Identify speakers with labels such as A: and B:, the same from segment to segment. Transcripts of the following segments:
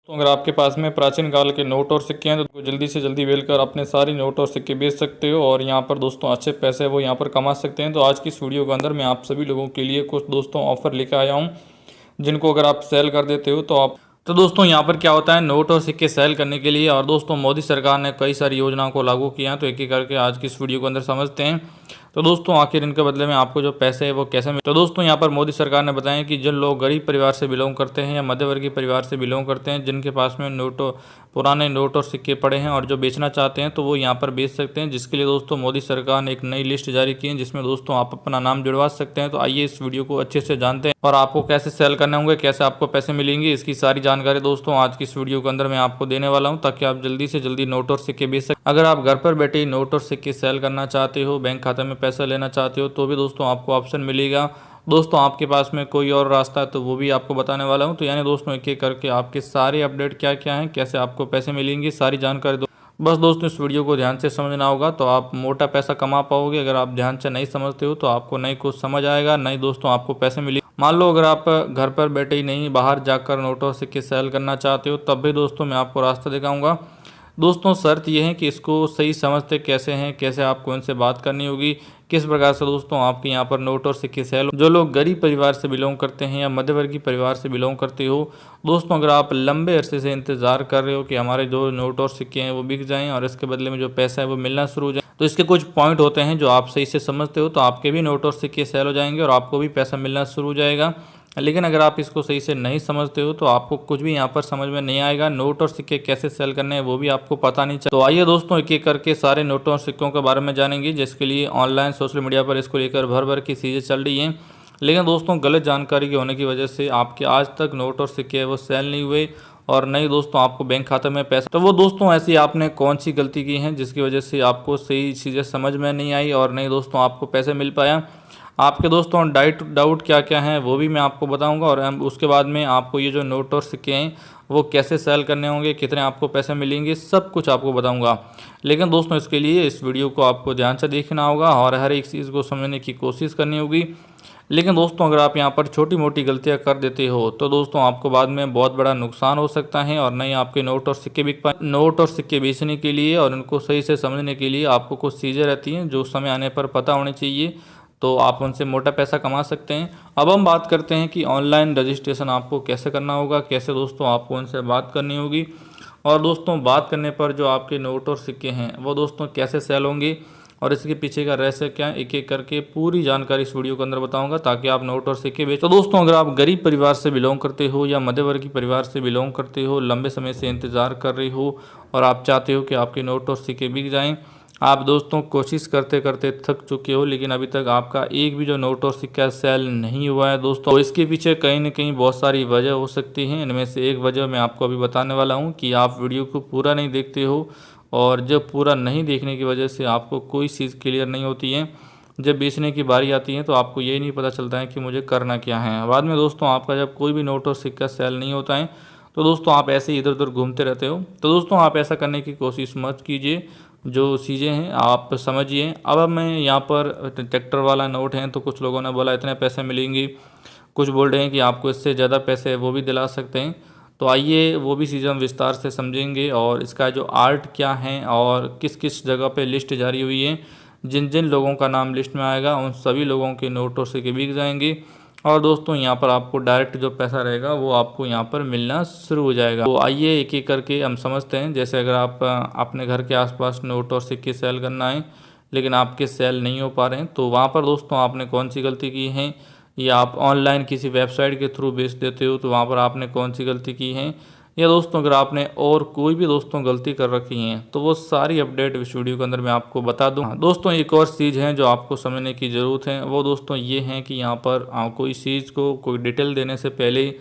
A: तो अगर आपके पास में प्राचीन काल के नोट और सिक्के हैं तो जल्दी से जल्दी बेचकर अपने सारी नोट और सिक्के बेच सकते हो और यहाँ पर दोस्तों अच्छे पैसे वो यहाँ पर कमा सकते हैं। तो आज की इस वीडियो के अंदर मैं आप सभी लोगों के लिए कुछ दोस्तों ऑफर लेकर आया हूँ, जिनको अगर आप सेल कर देते हो तो दोस्तों यहाँ पर क्या होता है, नोट और सिक्के सेल करने के लिए और दोस्तों मोदी सरकार ने कई सारी योजनाओं को लागू किया है। तो एक एक करके आज की इस वीडियो के अंदर समझते हैं। तो दोस्तों आखिर इनके बदले में आपको जो पैसे है वो कैसे मिले। तो दोस्तों यहाँ पर मोदी सरकार ने बताया कि जिन लोग गरीब परिवार से बिलोंग करते हैं या मध्यवर्गीय परिवार से बिलोंग करते हैं, जिनके पास में पुराने नोट और सिक्के पड़े हैं और जो बेचना चाहते हैं तो वो यहाँ पर बेच सकते हैं। जिसके लिए दोस्तों मोदी सरकार ने एक नई लिस्ट जारी की है, जिसमें दोस्तों आप अपना नाम जुड़वा सकते हैं। तो आइए इस वीडियो को अच्छे से जानते हैं और आपको कैसे सेल करने होंगे, कैसे आपको पैसे मिलेंगे, इसकी सारी जानकारी दोस्तों आज की इस वीडियो के अंदर मैं आपको देने वाला हूं, ताकि आप जल्दी से जल्दी नोट और सिक्के बेच सकें। अगर आप घर पर बैठे नोट और सिक्के सेल करना चाहते हो, बैंक खाते में पैसा लेना चाहते हो, तो भी दोस्तों आपको ऑप्शन मिलेगा। दोस्तों आपके पास में कोई और रास्ता है तो वो भी आपको बताने वाला हूं। तो यानी दोस्तों एक एक करके आपके सारे अपडेट क्या क्या हैं, कैसे आपको पैसे मिलेंगे, सारी जानकारी बस दोस्तों इस वीडियो को ध्यान से समझना होगा तो आप मोटा पैसा कमा पाओगे। अगर आप ध्यान से नहीं समझते हो तो आपको नहीं कुछ समझ आएगा, नहीं दोस्तों आपको पैसे मिलेंगे। मान लो अगर आप घर पर बैठे ही नहीं बाहर जाकर नोट और सिक्के सेल करना चाहते हो, तब भी दोस्तों मैं आपको रास्ता दिखाऊंगा। दोस्तों शर्त यह है कि इसको सही समझते कैसे हैं, कैसे आपको इनसे बात करनी होगी, किस प्रकार से दोस्तों आपके यहाँ पर नोट और सिक्के सेल। जो लोग गरीब परिवार से बिलोंग करते हैं या मध्यवर्गीय परिवार से बिलोंग करते हो, दोस्तों अगर आप लंबे अरसे से इंतजार कर रहे हो कि हमारे जो नोट और सिक्के हैं वो बिक जाएं और इसके बदले में जो पैसा है वो मिलना शुरू हो जाए, तो इसके कुछ पॉइंट होते हैं जो आप सही से समझते हो तो आपके भी नोट और सिक्के सेल हो जाएंगे और आपको भी पैसा मिलना शुरू हो जाएगा। लेकिन अगर आप इसको सही से नहीं समझते हो तो आपको कुछ भी यहाँ पर समझ में नहीं आएगा। नोट और सिक्के कैसे सेल करने हैं वो भी आपको पता नहीं चल। तो आइए दोस्तों एक एक करके सारे नोटों और सिक्कों के बारे में जानेंगे, जिसके लिए ऑनलाइन सोशल मीडिया पर इसको लेकर भर भर की चीज़ें चल रही हैं। लेकिन दोस्तों गलत जानकारी के होने की वजह से आपके आज तक नोट और सिक्के वो सेल नहीं हुए और नहीं दोस्तों आपको बैंक खाते में पैसा। तो वो दोस्तों ऐसी आपने कौन सी गलती की है जिसकी वजह से आपको सही चीज़ें समझ में नहीं आई और नहीं दोस्तों आपको पैसे मिल पाया। आपके दोस्तों डाउट क्या क्या हैं वो भी मैं आपको बताऊंगा और उसके बाद में आपको ये जो नोट और सिक्के हैं वो कैसे सेल करने होंगे, कितने आपको पैसे मिलेंगे, सब कुछ आपको बताऊंगा। लेकिन दोस्तों इसके लिए इस वीडियो को आपको ध्यान से देखना होगा और हर एक चीज़ को समझने की कोशिश करनी होगी। लेकिन दोस्तों अगर आप यहाँ पर छोटी मोटी गलतियाँ कर देते हो तो दोस्तों आपको बाद में बहुत बड़ा नुकसान हो सकता है और नहीं आपके नोट और सिक्के बिक पाए। नोट और सिक्के बेचने के लिए और इनको सही से समझने के लिए आपको कुछ चीज़ें रहती हैं जो समय आने पर पता होनी चाहिए, तो आप उनसे मोटा पैसा कमा सकते हैं। अब हम बात करते हैं कि ऑनलाइन रजिस्ट्रेशन आपको कैसे करना होगा, कैसे दोस्तों आपको उनसे बात करनी होगी और दोस्तों बात करने पर जो आपके नोट और सिक्के हैं वो दोस्तों कैसे सेल होंगे और इसके पीछे का रहस्य क्या है, एक एक करके पूरी जानकारी इस वीडियो के अंदर बताऊंगा ताकि आप नोट और सिक्के बेच। तो दोस्तों अगर आप गरीब परिवार से बिलोंग करते हो या मध्यवर्गीय परिवार से बिलोंग करते हो, लंबे समय से इंतज़ार कर रहे हो और आप चाहते हो कि आपके नोट और सिक्के बिक जाएँ, आप दोस्तों कोशिश करते करते थक चुके हो लेकिन अभी तक आपका एक भी जो नोट और सिक्का सेल नहीं हुआ है दोस्तों, तो इसके पीछे कहीं ना कहीं बहुत सारी वजह हो सकती हैं। इनमें से एक वजह मैं आपको अभी बताने वाला हूं कि आप वीडियो को पूरा नहीं देखते हो और जब पूरा नहीं देखने की वजह से आपको कोई चीज़ क्लियर नहीं होती है। जब बेचने की बारी आती है तो आपको यही नहीं पता चलता है कि मुझे करना क्या है। बाद में दोस्तों आपका जब कोई भी नोट और सिक्का सेल नहीं होता है तो दोस्तों आप ऐसे ही इधर उधर घूमते रहते हो। तो दोस्तों आप ऐसा करने की कोशिश मत कीजिए, जो चीज़ें हैं आप समझिए। अब मैं यहाँ पर ट्रैक्टर वाला नोट है तो कुछ लोगों ने बोला इतने पैसे मिलेंगे, कुछ बोल रहे हैं कि आपको इससे ज़्यादा पैसे वो भी दिला सकते हैं। तो आइए वो भी चीज़ें हम विस्तार से समझेंगे और इसका जो आर्ट क्या है और किस किस जगह पे लिस्ट जारी हुई है, जिन जिन लोगों का नाम लिस्ट में आएगा उन सभी लोगों के नोट और सिक्के बिक जाएंगे और दोस्तों यहाँ पर आपको डायरेक्ट जो पैसा रहेगा वो आपको यहाँ पर मिलना शुरू हो जाएगा। तो आइए एक एक करके हम समझते हैं। जैसे अगर आप अपने घर के आसपास नोट और सिक्के सेल करना है लेकिन आपके सेल नहीं हो पा रहे हैं, तो वहाँ पर दोस्तों आपने कौन सी गलती की है, या आप ऑनलाइन किसी वेबसाइट के थ्रू बेच देते हो तो वहाँ पर आपने कौन सी गलती की है, या दोस्तों अगर आपने और कोई भी दोस्तों गलती कर रखी हैं तो वो सारी अपडेट इस वीडियो के अंदर मैं आपको बता दूं। दोस्तों एक और चीज़ है जो आपको समझने की ज़रूरत है, वो दोस्तों ये है कि यहाँ पर कोई चीज़ को कोई डिटेल देने से पहले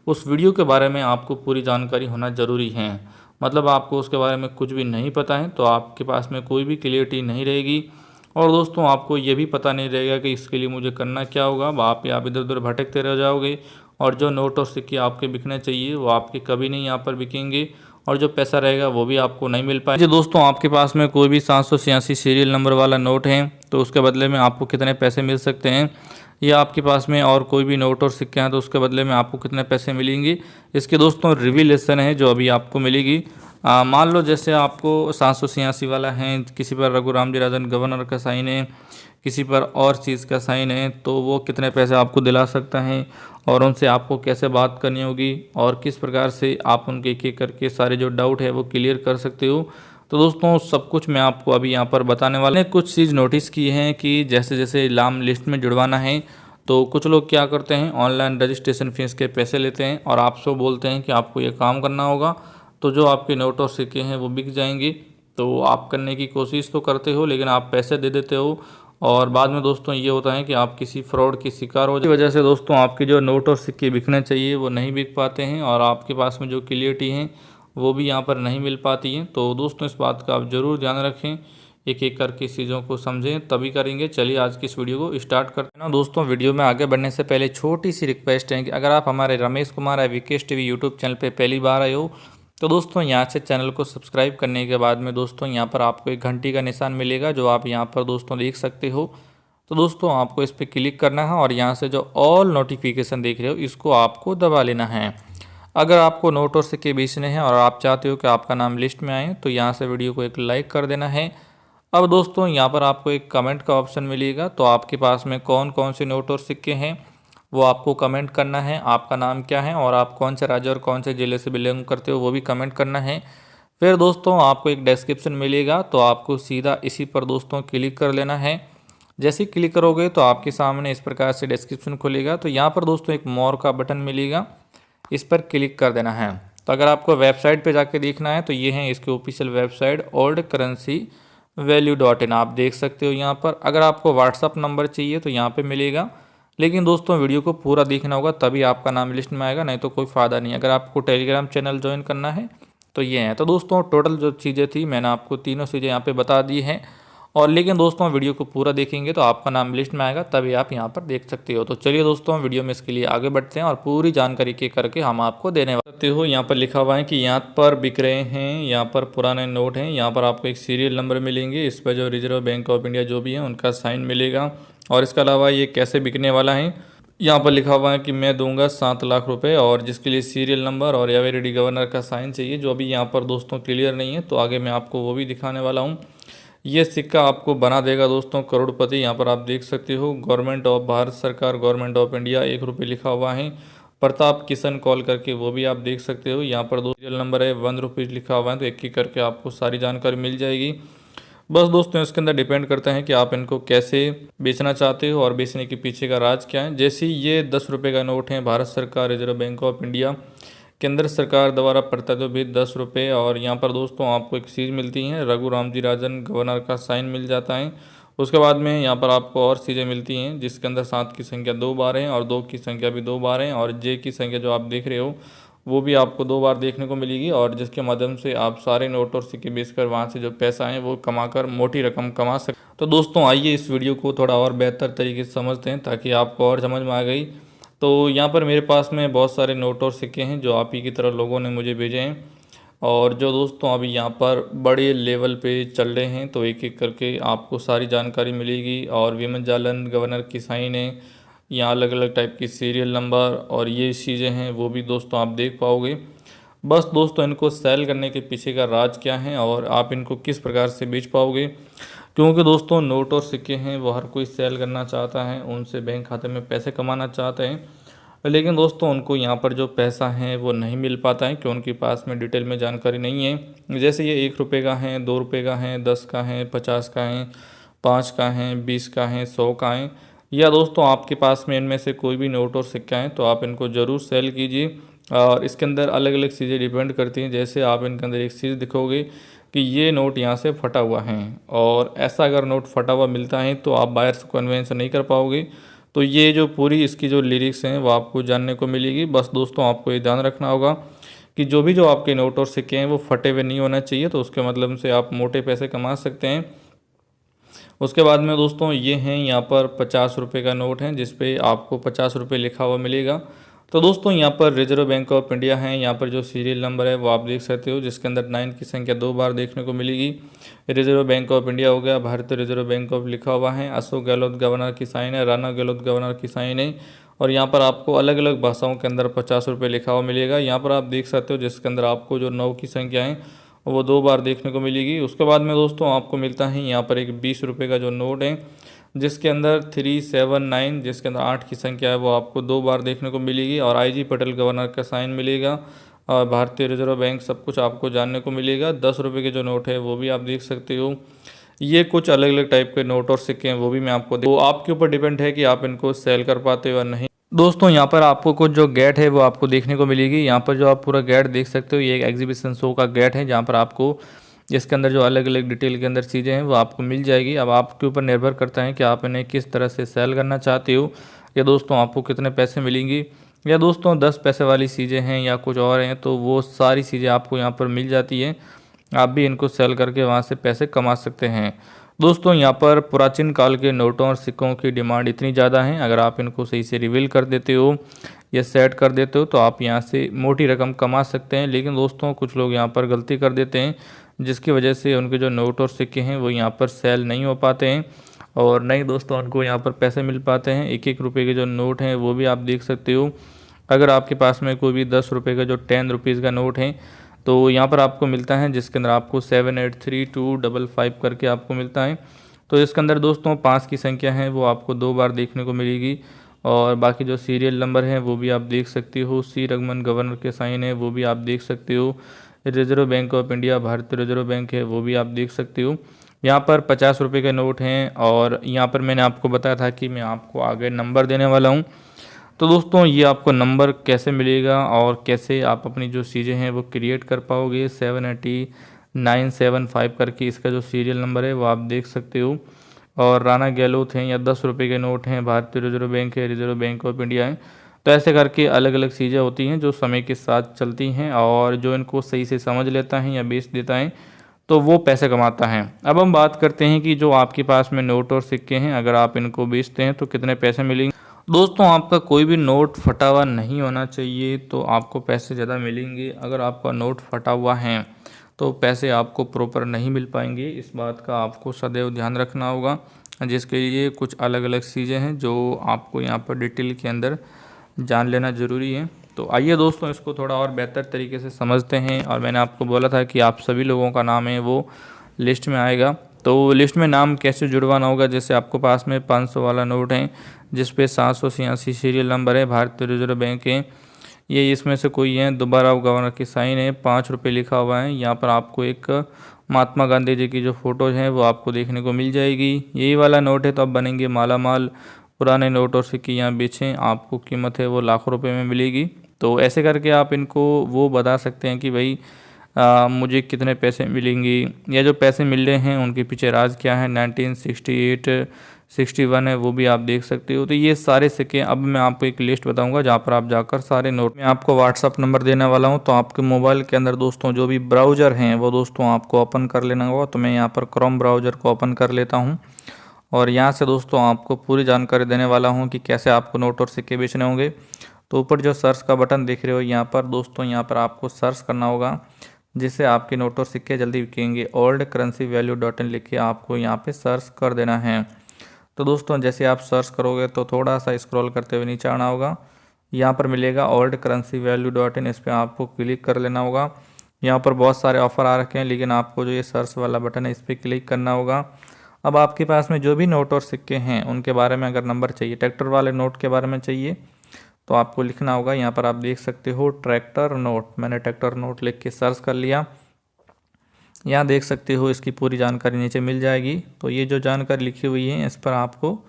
A: उस वीडियो के बारे में आपको पूरी जानकारी होना ज़रूरी है। मतलब आपको उसके बारे में कुछ भी नहीं पता है तो आपके पास में कोई भी क्लियरिटी नहीं रहेगी और दोस्तों आपको ये भी पता नहीं रहेगा कि इसके लिए मुझे करना क्या होगा। आप इधर उधर भटकते रह जाओगे और जो नोट और सिक्के आपके बिकने चाहिए वो आपके कभी नहीं यहाँ पर बिकेंगे और जो पैसा रहेगा वो भी आपको नहीं मिल पाएगा। दोस्तों आपके पास में कोई भी 786 सीरियल नंबर वाला नोट है तो उसके बदले में आपको कितने पैसे मिल सकते हैं, या आपके पास में और कोई भी नोट और सिक्के हैं तो उसके बदले में आपको कितने पैसे मिलेंगे, इसके दोस्तों रिविलेशन है जो अभी आपको मिलेगी। मान लो जैसे आपको 786 वाला है, किसी पर रघुराम जी राजन गवर्नर का साइन है, किसी पर और चीज़ का साइन है, तो वो कितने पैसे आपको दिला सकता है और उनसे आपको कैसे बात करनी होगी और किस प्रकार से आप उनके एक एक करके सारे जो डाउट है वो क्लियर कर सकते हो। तो दोस्तों सब कुछ मैं आपको अभी यहाँ पर बताने वाला हूँ। कुछ चीज़ नोटिस की है कि जैसे जैसे नाम लिस्ट में जुड़वाना है तो कुछ लोग क्या करते हैं, ऑनलाइन रजिस्ट्रेशन फीस के पैसे लेते हैं और आपसे बोलते हैं कि आपको ये काम करना होगा, तो जो आपके नोट और सिक्के हैं वो बिक जाएंगे। तो आप करने की कोशिश तो करते हो लेकिन आप पैसे दे देते हो और बाद में दोस्तों ये होता है कि आप किसी फ्रॉड की शिकार हो जाए। वजह से दोस्तों आपके जो नोट और सिक्के बिकने चाहिए वो नहीं बिक पाते हैं और आपके पास में जो क्लियरिटी है वो भी यहाँ पर नहीं मिल पाती है। तो दोस्तों इस बात का आप ज़रूर ध्यान रखें, एक एक करके चीज़ों को समझें तभी करेंगे। चलिए आज की इस वीडियो को स्टार्ट करते हैं ना। दोस्तों वीडियो में आगे बढ़ने से पहले छोटी सी रिक्वेस्ट है कि अगर आप हमारे Ramesh Kumar Vikesh TV YouTube channel पे पहली बार आए हो तो दोस्तों यहाँ से चैनल को सब्सक्राइब करने के बाद में दोस्तों यहाँ पर आपको एक घंटी का निशान मिलेगा जो आप यहाँ पर दोस्तों देख सकते हो। तो दोस्तों आपको इस पर क्लिक करना है और यहाँ से जो ऑल नोटिफिकेशन देख रहे हो इसको आपको दबा लेना है। अगर आपको नोट और सिक्के बेचने हैं और आप चाहते हो कि आपका नाम लिस्ट में आए तो यहाँ से वीडियो को एक लाइक कर देना है। अब दोस्तों यहाँ पर आपको एक कमेंट का ऑप्शन मिलेगा, तो आपके पास में कौन कौन से नोट और सिक्के हैं वो आपको कमेंट करना है। आपका नाम क्या है और आप कौन से राज्य और कौन से ज़िले से बिलोंग करते हो वो भी कमेंट करना है। फिर दोस्तों आपको एक डिस्क्रिप्शन मिलेगा, तो आपको सीधा इसी पर दोस्तों क्लिक कर लेना है। जैसे ही क्लिक करोगे तो आपके सामने इस प्रकार से डिस्क्रिप्शन खुलेगा। तो यहाँ पर दोस्तों एक मोर का बटन मिलेगा, इस पर क्लिक कर देना है। तो अगर आपको वेबसाइट पे जाके देखना है तो ये है इसकी ऑफिशियल वेबसाइट oldcurrencyvalue.in, आप देख सकते हो यहाँ पर। अगर आपको व्हाट्सअप नंबर चाहिए तो यहाँ पे मिलेगा, लेकिन दोस्तों वीडियो को पूरा देखना होगा तभी आपका नाम लिस्ट में आएगा, नहीं तो कोई फ़ायदा नहीं। अगर आपको टेलीग्राम चैनल ज्वाइन करना है तो ये है। तो दोस्तों टोटल जो चीज़ें थी मैंने आपको तीनों चीज़ें यहाँ पे बता दी हैं, और लेकिन दोस्तों वीडियो को पूरा देखेंगे तो आपका नाम लिस्ट में आएगा तभी आप यहाँ पर देख सकते हो। तो चलिए दोस्तों वीडियो में इसके लिए आगे बढ़ते हैं और पूरी जानकारी के करके हम आपको देने वाले हो। यहाँ पर लिखा हुआ है कि यहाँ पर बिक रहे हैं, यहाँ पर पुराने नोट हैं, यहाँ पर आपको एक सीरियल नंबर मिलेंगे, इस पर जो रिजर्व बैंक ऑफ इंडिया जो भी है उनका साइन मिलेगा। और इसके अलावा ये कैसे बिकने वाला है, यहाँ पर लिखा हुआ है कि मैं दूंगा 7 लाख रुपए, और जिसके लिए सीरियल नंबर और एवरीडी गवर्नर का साइन चाहिए, जो अभी यहाँ पर दोस्तों क्लियर नहीं है, तो आगे मैं आपको वो भी दिखाने वाला हूँ। ये सिक्का आपको बना देगा दोस्तों करोड़पति। यहाँ पर आप देख सकते हो गवर्नमेंट ऑफ भारत सरकार, गवर्नमेंट ऑफ इंडिया, 1 रुपये लिखा हुआ है, प्रताप किशन कॉल करके वो भी आप देख सकते हो। यहाँ पर सीरियल नंबर है, 1 रुपीज़ लिखा हुआ है, तो एक एक करके आपको सारी जानकारी मिल जाएगी। बस दोस्तों इसके अंदर डिपेंड करता है कि आप इनको कैसे बेचना चाहते हो और बेचने के पीछे का राज क्या है। जैसे ये 10 रुपये का नोट है, भारत सरकार रिजर्व बैंक ऑफ इंडिया, केंद्र सरकार द्वारा प्रत्यारोपित 10 रुपये, और यहाँ पर दोस्तों आपको एक चीज़ मिलती है, रघुराम जी राजन गवर्नर का साइन मिल जाता है। उसके बाद में यहाँ पर आपको और चीज़ें मिलती हैं जिसके अंदर 7 की संख्या 2 बार है और 2 की संख्या भी 2 बार है, और जे की संख्या जो आप देख रहे हो वो भी आपको 2 बार देखने को मिलेगी, और जिसके माध्यम से आप सारे नोट और सिक्के बेचकर वहाँ से जो पैसा है वो कमाकर मोटी रकम कमा सकते। तो दोस्तों आइए इस वीडियो को थोड़ा और बेहतर तरीके से समझते हैं ताकि आपको और समझ में आ गई। तो यहाँ पर मेरे पास में बहुत सारे नोट और सिक्के हैं जो आप ही की तरह लोगों ने मुझे भेजे हैं, और जो दोस्तों अभी यहाँ पर बड़े लेवल पे चल रहे हैं, तो एक एक करके आपको सारी जानकारी मिलेगी। और विमन जालन गवर्नर की साइन है, यहाँ अलग अलग टाइप की सीरियल नंबर और ये चीज़ें हैं वो भी दोस्तों आप देख पाओगे। बस दोस्तों इनको सेल करने के पीछे का राज क्या है और आप इनको किस प्रकार से बेच पाओगे, क्योंकि दोस्तों नोट और सिक्के हैं वो हर कोई सेल करना चाहता है, उनसे बैंक खाते में पैसे कमाना चाहते हैं, लेकिन दोस्तों उनको यहाँ पर जो पैसा है वो नहीं मिल पाता है क्योंकि उनके पास में डिटेल में जानकारी नहीं है। जैसे ये 1 रुपये का है, 2 रुपये का है, 10 का है, 50 का है, 5 का है, 20 का है, 100 का है, या दोस्तों आपके पास में इनमें से कोई भी नोट और सिक्का है तो आप इनको ज़रूर सेल कीजिए। और इसके अंदर अलग अलग चीज़ें डिपेंड करती हैं। जैसे आप इनके अंदर एक चीज़ दिखोगे कि ये नोट यहाँ से फटा हुआ है, और ऐसा अगर नोट फटा हुआ मिलता है तो आप बायर्स को कन्वेंस नहीं कर पाओगे। तो ये जो पूरी इसकी जो लिरिक्स हैं वो आपको जानने को मिलेगी। बस दोस्तों आपको ये ध्यान रखना होगा कि जो भी जो आपके नोट और सिक्के हैं वो फटे हुए नहीं होना चाहिए, तो उसके मतलब से आप मोटे पैसे कमा सकते हैं। उसके बाद में दोस्तों ये हैं यहाँ पर 50 रुपये का नोट है जिस पे आपको 50 रुपये लिखा हुआ मिलेगा। तो दोस्तों यहाँ पर रिजर्व बैंक ऑफ इंडिया है, यहाँ पर जो सीरियल नंबर है वो आप देख सकते हो, जिसके अंदर 9 की संख्या 2 बार देखने को मिलेगी। रिजर्व बैंक ऑफ इंडिया हो गया, भारतीय रिजर्व बैंक ऑफ लिखा हुआ है, अशोक गहलोत गवर्नर की साइन है, राणा गहलोत गवर्नर की साइन है। और यहाँ पर आपको अलग अलग भाषाओं के अंदर 50 रुपये लिखा हुआ मिलेगा। यहाँ पर आप देख सकते हो जिसके अंदर आपको जो 9 की संख्या है वो 2 बार देखने को मिलेगी। उसके बाद में दोस्तों आपको मिलता है यहाँ पर एक 20 रुपये का जो नोट है, जिसके अंदर 379, जिसके अंदर 8 की संख्या है वो आपको 2 बार देखने को मिलेगी। और IG पटेल गवर्नर का साइन मिलेगा और भारतीय रिजर्व बैंक, सब कुछ आपको जानने को मिलेगा। 10 रुपये के जो नोट है वो भी आप देख सकते हो। ये कुछ अलग अलग टाइप के नोट और सिक्के हैं, वो भी मैं आपको वो आपके ऊपर डिपेंड है कि आप इनको सेल कर पाते हो या नहीं। दोस्तों यहाँ पर आपको कुछ जो गेट है वो आपको देखने को मिलेगी। यहाँ पर जो आप पूरा गेट देख सकते हो, ये एक एग्जीबिशन शो का गेट है, जहाँ पर आपको इसके अंदर जो अलग अलग डिटेल के अंदर चीज़ें हैं वो आपको मिल जाएगी। अब आपके ऊपर निर्भर करता है कि आप इन्हें किस तरह से सेल करना चाहते हो, या दोस्तों आपको कितने पैसे मिलेंगे, या दोस्तों 10 पैसे वाली चीज़ें हैं या कुछ और हैं, तो वो सारी चीज़ें आपको यहाँ पर मिल जाती है। आप भी इनको सेल करके वहाँ से पैसे कमा सकते हैं। दोस्तों यहाँ पर प्राचीन काल के नोटों और सिक्कों की डिमांड इतनी ज़्यादा है, अगर आप इनको सही से रिवील कर देते हो या सेट कर देते हो तो आप यहाँ से मोटी रकम कमा सकते हैं। लेकिन दोस्तों कुछ लोग यहाँ पर गलती कर देते हैं, जिसकी वजह से उनके जो नोट और सिक्के हैं वो यहाँ पर सेल नहीं हो पाते हैं, और नहीं दोस्तों उनको यहाँ पर पैसे मिल पाते हैं। 1-1 रुपये के जो नोट हैं वो भी आप देख सकते हो। अगर आपके पास में कोई भी 10 रुपये का जो 10 रुपीज़ का नोट है तो यहाँ पर आपको मिलता है, जिसके अंदर आपको 783255 करके आपको मिलता है। तो इसके अंदर दोस्तों 5 की संख्या है वो आपको 2 बार देखने को मिलेगी, और बाकी जो सीरियल नंबर है वो भी आप देख सकते हो। सी रघुमन गवर्नर के साइन है वो भी आप देख सकते हो। रिजर्व बैंक ऑफ इंडिया भारतीय रिजर्व बैंक है वो भी आप देख सकते हो। यहाँ पर 50 रुपये के नोट हैं, और यहाँ पर मैंने आपको बताया था कि मैं आपको आगे नंबर देने वाला हूँ। तो दोस्तों ये आपको नंबर कैसे मिलेगा और कैसे आप अपनी जो चीज़ें हैं वो क्रिएट कर पाओगे, 78975 करके इसका जो सीरियल नंबर है वो आप देख सकते हो। और राणा गहलोत हैं या 10 रुपये के नोट हैं, भारतीय रिजर्व बैंक है, रिजर्व बैंक ऑफ इंडिया है। तो ऐसे करके अलग अलग चीज़ें होती हैं जो समय के साथ चलती हैं, और जो इनको सही से समझ लेता है या बेच देता है तो वो पैसे कमाता है। अब हम बात करते हैं कि जो आपके पास में नोट और सिक्के हैं, अगर आप इनको बेचते हैं तो कितने पैसे मिलेंगे। दोस्तों आपका कोई भी नोट फटा हुआ नहीं होना चाहिए, तो आपको पैसे ज़्यादा मिलेंगे। अगर आपका नोट फटा हुआ है तो पैसे आपको प्रॉपर नहीं मिल पाएंगे, इस बात का आपको सदैव ध्यान रखना होगा, जिसके लिए कुछ अलग अलग चीज़ें हैं जो आपको यहाँ पर डिटेल के अंदर जान लेना ज़रूरी है। तो आइए दोस्तों इसको थोड़ा और बेहतर तरीके से समझते हैं। और मैंने आपको बोला था कि आप सभी लोगों का नाम है वो लिस्ट में आएगा, तो लिस्ट में नाम कैसे जुड़वाना होगा। जैसे आपको पास में 500 वाला नोट है जिस पे 786 सीरियल नंबर है, भारतीय रिजर्व बैंक है, ये इसमें से कोई है, दोबारा गवर्नर की साइन है, 5 रुपये लिखा हुआ है। यहाँ पर आपको एक महात्मा गांधी जी की जो फ़ोटोज़ हैं वो आपको देखने को मिल जाएगी। यही वाला नोट है तो आप बनेंगे माला माल। पुराने नोट और सिक्के यहाँ बेचें, आपको कीमत है वो लाखों रुपए में मिलेगी। तो ऐसे करके आप इनको वो बता सकते हैं कि भाई मुझे कितने पैसे मिलेंगे, या जो पैसे मिल रहे हैं उनके पीछे राज क्या है। 1968 61 है वो भी आप देख सकते हो। तो ये सारे सिक्के, अब मैं आपको एक लिस्ट बताऊंगा जहाँ पर आप जाकर सारे नोट, मैं आपको व्हाट्सअप नंबर देने वाला हूँ। तो आपके मोबाइल के अंदर दोस्तों जो भी ब्राउज़र हैं वो दोस्तों आपको ओपन कर लेना होगा। तो मैं यहाँ पर क्रोम ब्राउज़र को ओपन कर लेता हूँ, और यहाँ से दोस्तों आपको पूरी जानकारी देने वाला हूँ कि कैसे आपको नोट और सिक्के बेचने होंगे। तो ऊपर जो सर्च का बटन देख रहे हो यहाँ पर दोस्तों, यहाँ पर आपको सर्च करना होगा, जिससे आपके नोट और सिक्के जल्दी बिकेंगे। oldcurrencyvalue.in लिख के आपको यहाँ पे सर्च कर देना है। तो दोस्तों जैसे आप सर्च करोगे तो थोड़ा सा स्क्रॉल करते हुए नीचे आना होगा, यहाँ पर मिलेगा oldcurrencyvalue.in, इस पर आपको क्लिक कर लेना होगा। यहाँ पर बहुत सारे ऑफ़र आ रखे हैं, लेकिन आपको जो ये सर्च वाला बटन है इस पर क्लिक करना होगा। अब आपके पास में जो भी नोट और सिक्के हैं उनके बारे में अगर नंबर चाहिए, ट्रैक्टर वाले नोट के बारे में चाहिए, तो आपको लिखना होगा। यहाँ पर आप देख सकते हो ट्रैक्टर नोट, मैंने ट्रैक्टर नोट लिख के सर्च कर लिया। यहाँ देख सकते हो इसकी पूरी जानकारी नीचे मिल जाएगी। तो ये जो जानकारी लिखी हुई है इस पर आपको,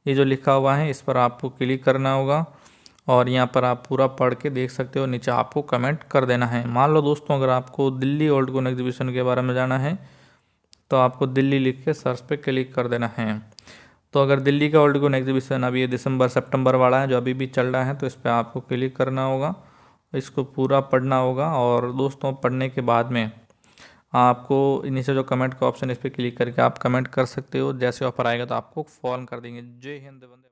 A: ये जो लिखा हुआ है इस पर आपको क्लिक करना होगा, और यहाँ पर आप पूरा पढ़ के देख सकते हो। नीचे आपको कमेंट कर देना है। मान लो दोस्तों अगर आपको दिल्ली ओल्ड गोल्ड एग्जीबिशन के बारे में जाना है तो आपको दिल्ली लिख के सर्च पे क्लिक कर देना है। तो अगर दिल्ली का ओल्ड गोल्ड एग्जीबिशन अभी ये दिसंबर सितंबर वाला है जो अभी भी चल रहा है, तो इस पर आपको क्लिक करना होगा, इसको पूरा पढ़ना होगा। और दोस्तों पढ़ने के बाद में आपको नीचे जो कमेंट का ऑप्शन, इस पर क्लिक करके आप कमेंट कर सकते हो। जैसे ऑफर आएगा तो आपको फ़ोन कर देंगे। जय हिंद, वंदे।